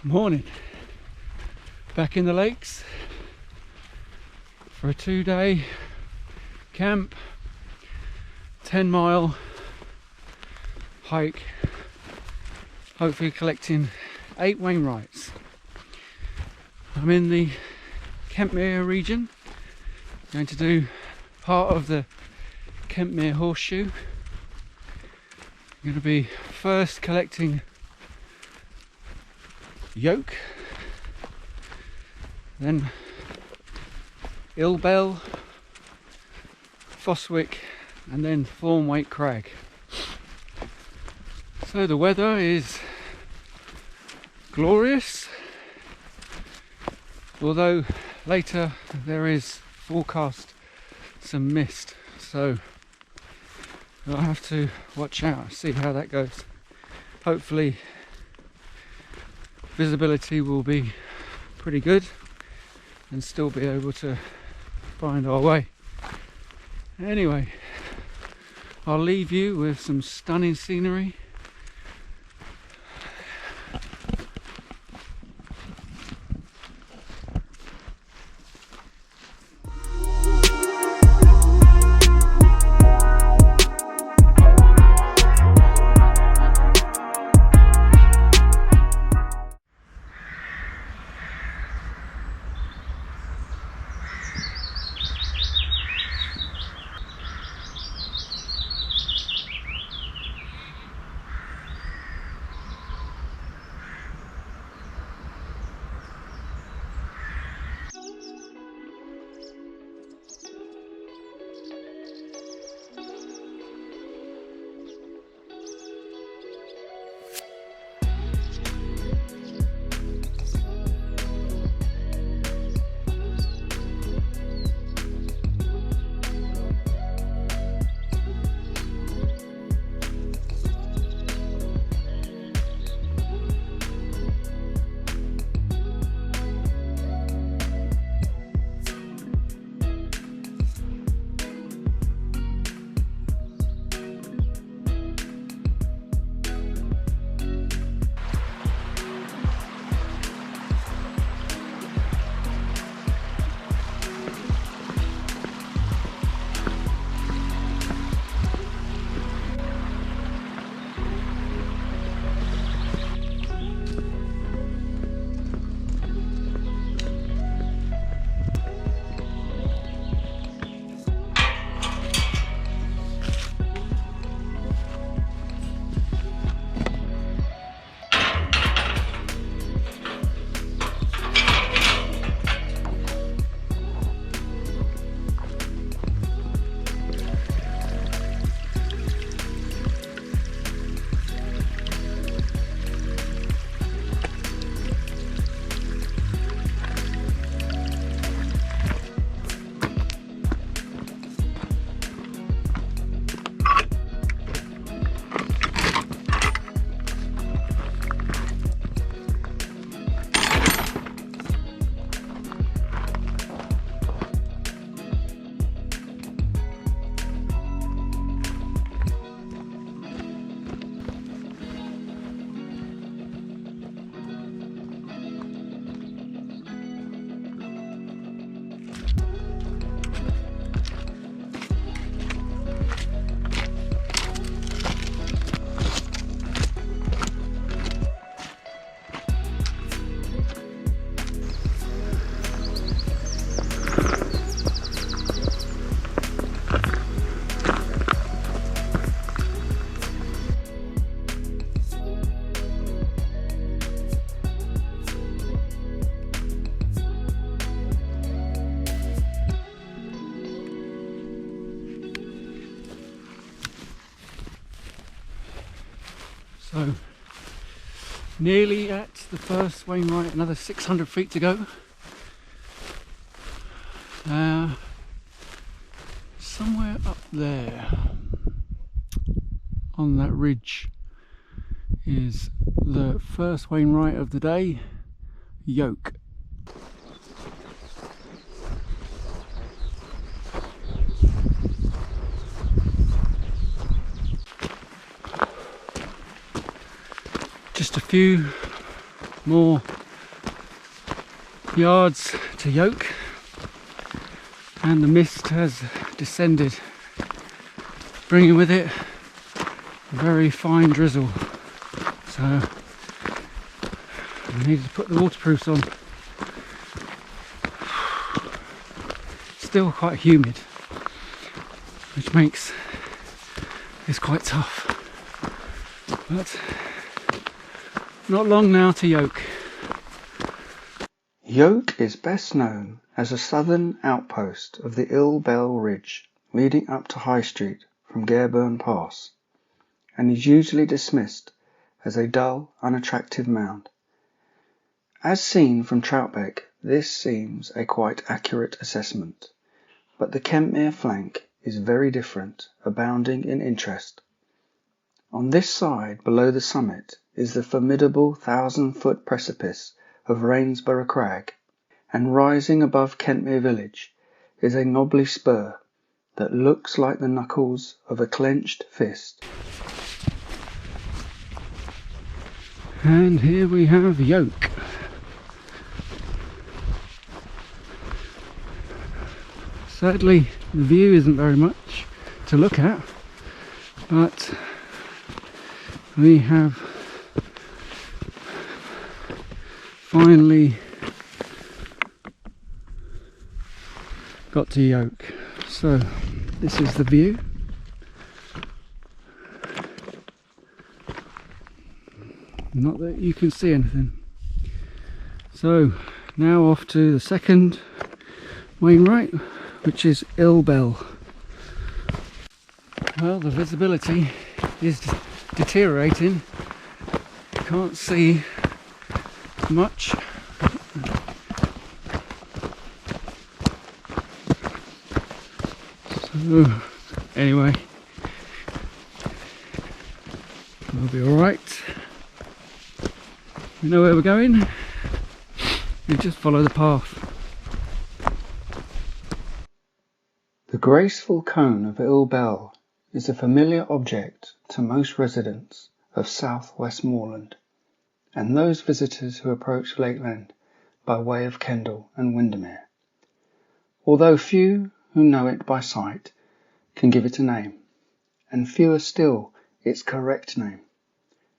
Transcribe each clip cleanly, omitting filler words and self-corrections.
Morning. Back in the lakes for a 2-day camp, 10-mile hike, hopefully collecting 8 Wainwrights. I'm in the Kentmere region, going to do part of the Kentmere Horseshoe. I'm going to be first collecting Yoke, then Ilbel, Frostwick, and then Thornthwaite Crag. So the weather is glorious, although later there is forecast some mist, so I'll have to watch out, see how that goes. Hopefully visibility will be pretty good and still be able to find our way. Anyway, I'll leave you with some stunning scenery. So, nearly at the first Wainwright, another 600 feet to go. Somewhere up there on that ridge is the first Wainwright of the day, Yoke. Just a few more yards to Yoke, and the mist has descended, bringing with it a very fine drizzle. So I needed to put the waterproofs on. Still quite humid, which makes this quite tough, but not long now to Yoke. Yoke is best known as a southern outpost of the Ill Bell Ridge leading up to High Street from Gareburn Pass, and is usually dismissed as a dull, unattractive mound. As seen from Troutbeck, this seems a quite accurate assessment, but the Kentmere flank is very different, abounding in interest. On this side, below the summit, is the formidable 1,000-foot precipice of Rainsborough Crag, and rising above Kentmere village is a knobbly spur that looks like the knuckles of a clenched fist. And here we have Yoke. Sadly, the view isn't very much to look at, but we have finally got to Yoke. So this is the view. Not that you can see anything. So now off to the second Wainwright, which is Ill Bell. Well, the visibility is deteriorating. Can't see much. So anyway, we'll be alright. We know where we're going. We just follow the path. The graceful cone of Ill Bell is a familiar object to most residents of South Westmoreland and those visitors who approach Lakeland by way of Kendal and Windermere, although few who know it by sight can give it a name, and fewer still its correct name.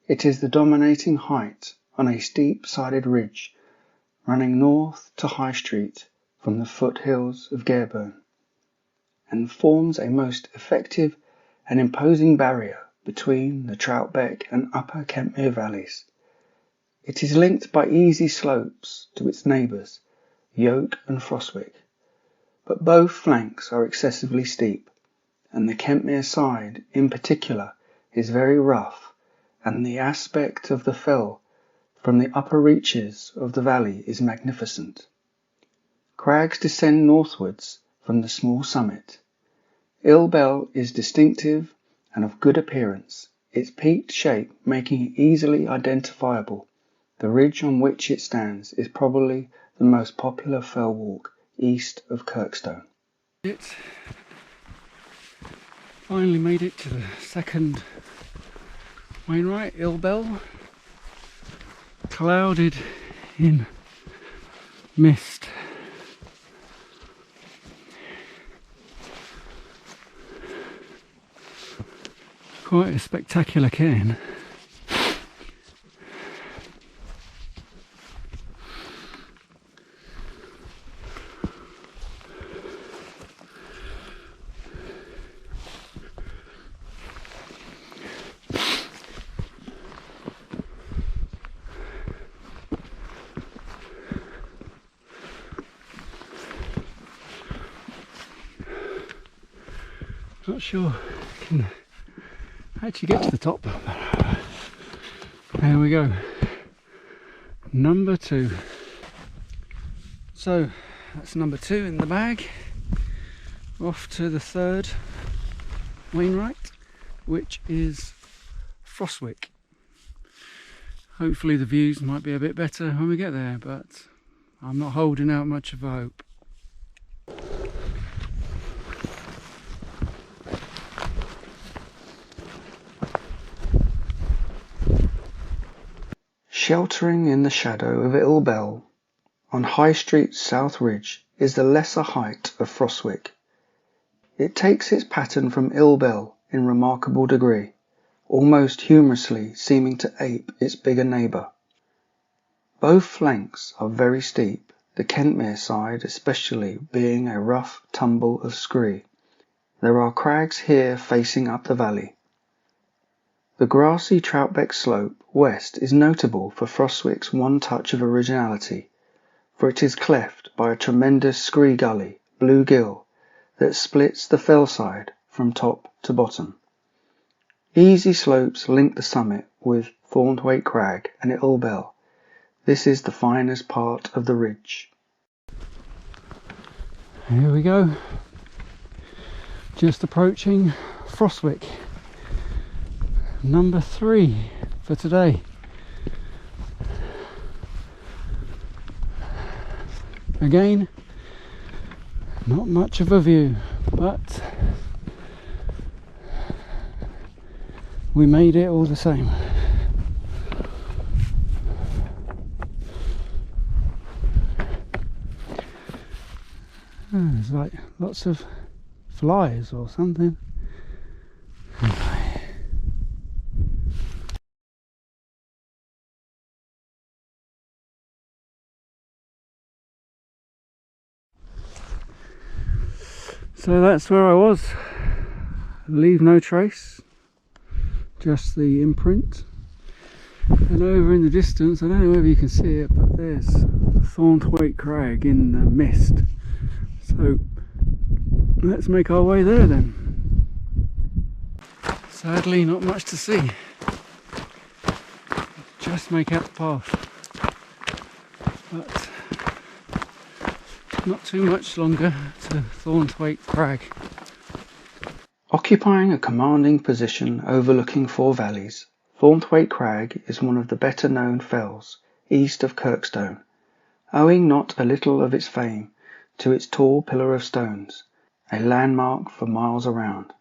It is the dominating height on a steep-sided ridge running north to High Street from the foothills of Gareburn, and forms a most effective and imposing barrier between the Troutbeck and Upper Kentmere valleys. It is linked by easy slopes to its neighbours, Yoke and Frostwick, but both flanks are excessively steep, and the Kentmere side in particular is very rough, and the aspect of the fell from the upper reaches of the valley is magnificent. Crags descend northwards from the small summit. Ill Bell is distinctive and of good appearance, its peaked shape making it easily identifiable. The ridge on which it stands is probably the most popular fell walk east of Kirkstone. It finally made it to the second Wainwright, Ill Bell, clouded in mist. Quite a spectacular cairn. Not sure I can actually get to the top. There we go. Number 2. So that's number 2 in the bag. Off to the third Wainwright, which is Frostwick. Hopefully the views might be a bit better when we get there, but I'm not holding out much of a hope. Sheltering in the shadow of Ill Bell, on High Street's south ridge, is the lesser height of Frostwick. It takes its pattern from Ill Bell in remarkable degree, almost humorously seeming to ape its bigger neighbour. Both flanks are very steep, the Kentmere side especially being a rough tumble of scree. There are crags here facing up the valley. The grassy Troutbeck slope west is notable for Frostwick's one touch of originality, for it is cleft by a tremendous scree gully, Blue Gill, that splits the fellside from top to bottom. Easy slopes link the summit with Thornthwaite Crag and Ill Bell. This is the finest part of the ridge. Here we go. Just approaching Frostwick. Number 3 for today. Again, not much of a view, but we made it all the same. There's like lots of flies or something. So that's where I was. Leave no trace, just the imprint. And over in the distance, I don't know whether you can see it, but there's Thornthwaite Crag in the mist. So let's make our way there then. Sadly, not much to see. Just make out the path. But not too much longer to Thornthwaite Crag. Occupying a commanding position overlooking 4 valleys, Thornthwaite Crag is one of the better known fells east of Kirkstone, owing not a little of its fame to its tall pillar of stones, a landmark for miles around.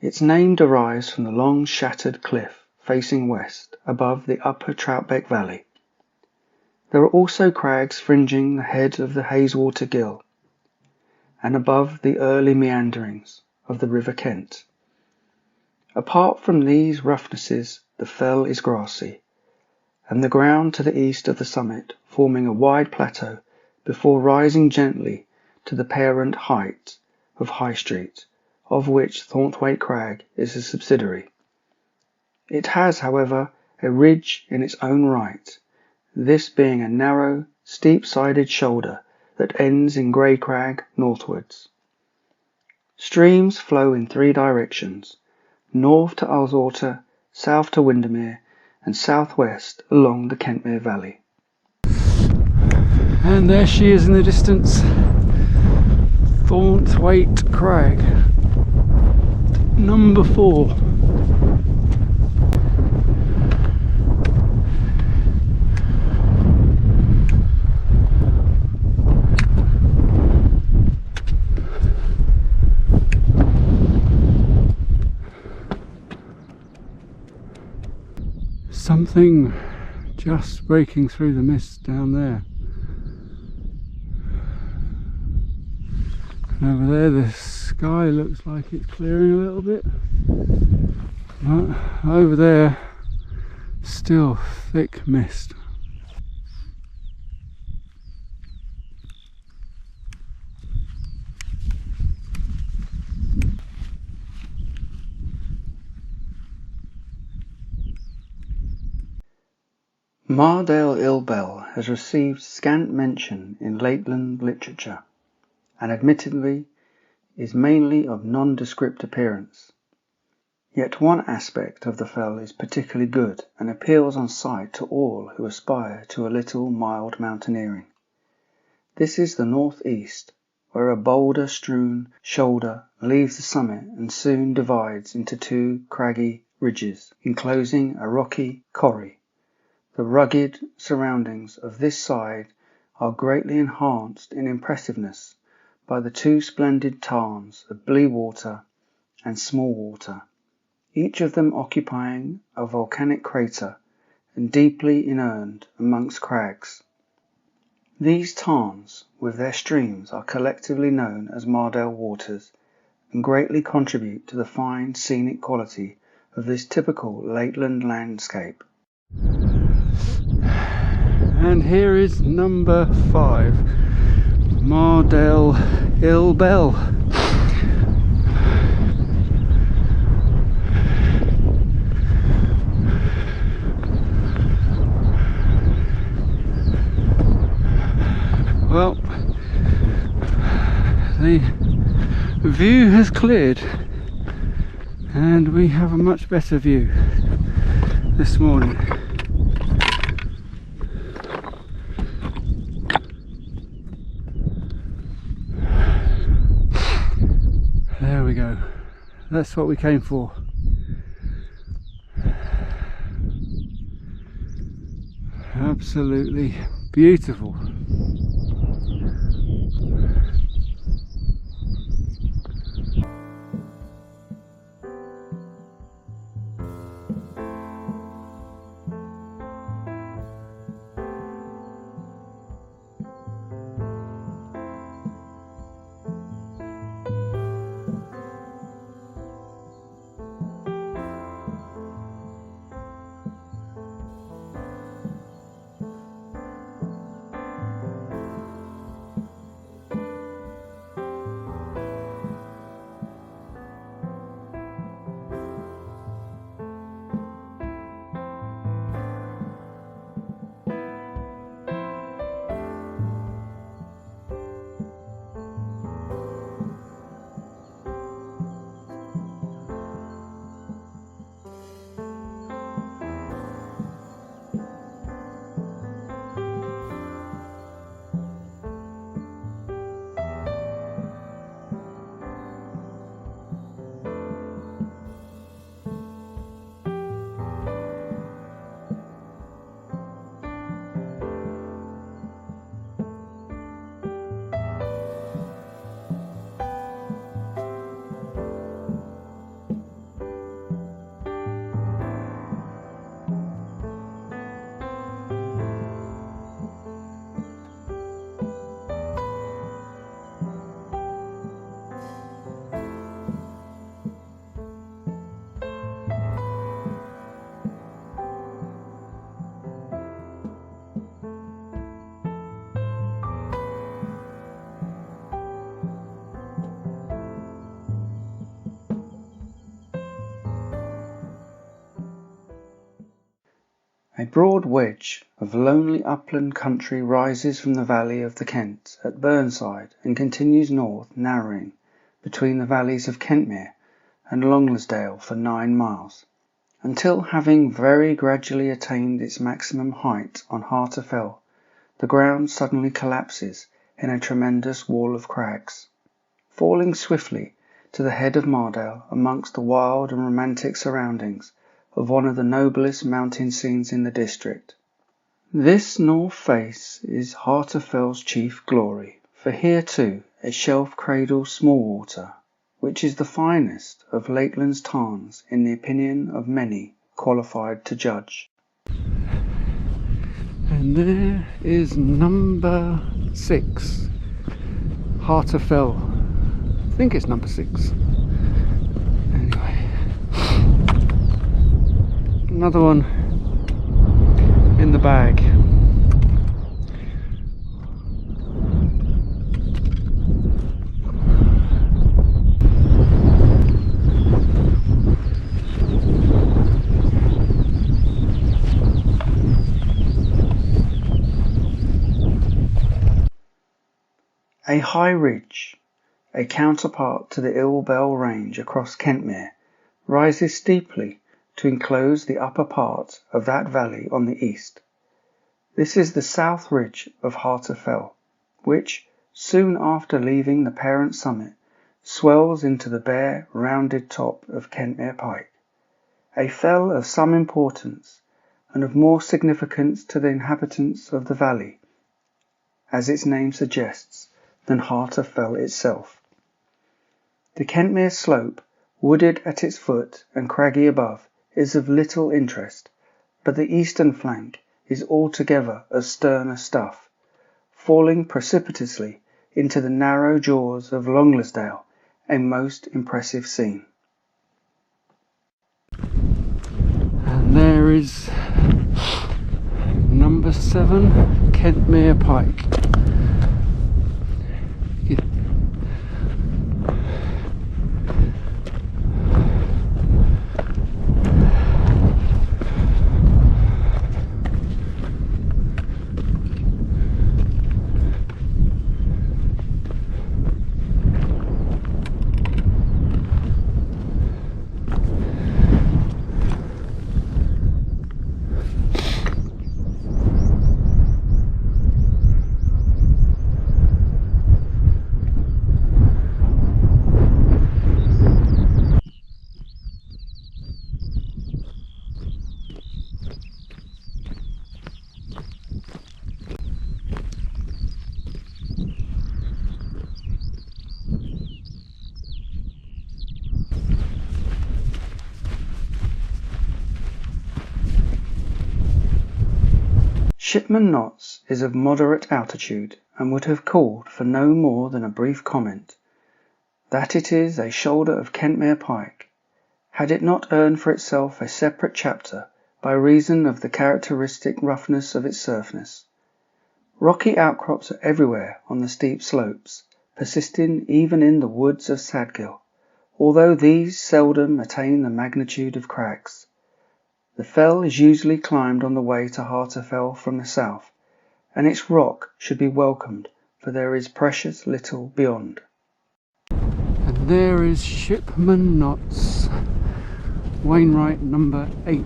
Its name derives from the long shattered cliff facing west above the upper Troutbeck Valley. There are also crags fringing the head of the Hazewater Gill, and above the early meanderings of the River Kent. Apart from these roughnesses, the fell is grassy, and the ground to the east of the summit forming a wide plateau before rising gently to the parent height of High Street, of which Thornthwaite Crag is a subsidiary. It has, however, a ridge in its own right, this being a narrow, steep-sided shoulder that ends in Grey Crag northwards. Streams flow in 3 directions, north to Ullswater, south to Windermere, and southwest along the Kentmere Valley. And there she is in the distance, Thornthwaite Crag, number 4. Something just breaking through the mist down there. And over there the sky looks like it's clearing a little bit, but over there still thick mist. Mardale Ill Bell has received scant mention in Lakeland literature, and admittedly is mainly of nondescript appearance. Yet one aspect of the fell is particularly good and appeals on sight to all who aspire to a little mild mountaineering. This is the northeast, where a boulder-strewn shoulder leaves the summit and soon divides into 2 craggy ridges, enclosing a rocky corrie. The rugged surroundings of this side are greatly enhanced in impressiveness by the 2 splendid tarns of Bleewater and Smallwater, each of them occupying a volcanic crater and deeply inurned amongst crags. These tarns, with their streams, are collectively known as Mardale waters, and greatly contribute to the fine scenic quality of this typical Lakeland landscape. And here is number 5, Mardale Bell. Well, the view has cleared and we have a much better view this morning. There we go. That's what we came for. Absolutely beautiful. A broad wedge of lonely upland country rises from the valley of the Kent at Burnside and continues north, narrowing between the valleys of Kentmere and Longlersdale for 9 miles, until, having very gradually attained its maximum height on Harter Fell, the ground suddenly collapses in a tremendous wall of crags, falling swiftly to the head of Mardale amongst the wild and romantic surroundings of one of the noblest mountain scenes in the district. This north face is Harter Fell's chief glory, for here too a shelf cradles small water, which is the finest of Lakeland's tarns in the opinion of many qualified to judge. And there is number 6, Harter Fell. I think it's number 6. Anyway, another one in the bag. A high ridge, a counterpart to the Ill Bell range across Kentmere, rises steeply to enclose the upper part of that valley on the east. This is the south ridge of Harter Fell, which, soon after leaving the parent summit, swells into the bare, rounded top of Kentmere Pike, a fell of some importance and of more significance to the inhabitants of the valley, as its name suggests, than Harter Fell itself. The Kentmere slope, wooded at its foot and craggy above, is of little interest, but the eastern flank is altogether as sterner stuff, falling precipitously into the narrow jaws of Longlesdale, a most impressive scene. And there is number 7 Kentmere Pike. Shipment Knots is of moderate altitude and would have called for no more than a brief comment. That it is a shoulder of Kentmere Pike, had it not earned for itself a separate chapter by reason of the characteristic roughness of its surface. Rocky outcrops are everywhere on the steep slopes, persisting even in the woods of Sadgill, although these seldom attain the magnitude of crags. The fell is usually climbed on the way to Harter Fell from the south, and its rock should be welcomed, for there is precious little beyond. And there is Shipment Knots, Wainwright number 8.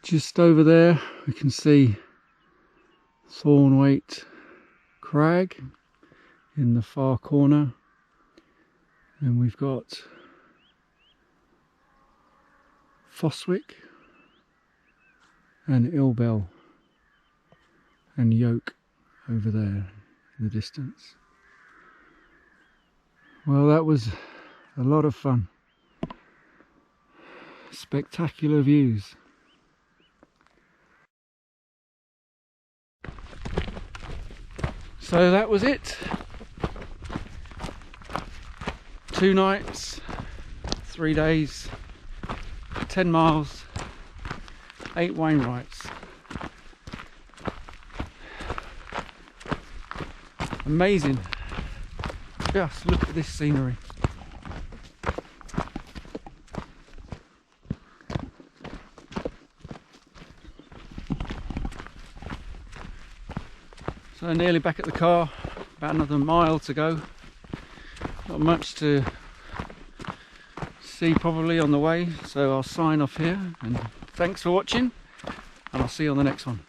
Just over there we can see Thornthwaite Crag in the far corner, and we've got Frostwick and Ilbel and Yoke over there in the distance. Well, that was a lot of fun. Spectacular views. So that was it. 2 nights, 3 days, 10 miles, 8 Wainwrights. Amazing. Just look at this scenery. So nearly back at the car, about another mile to go. Not much to see probably on the way, so I'll sign off here, and thanks for watching, and I'll see you on the next one.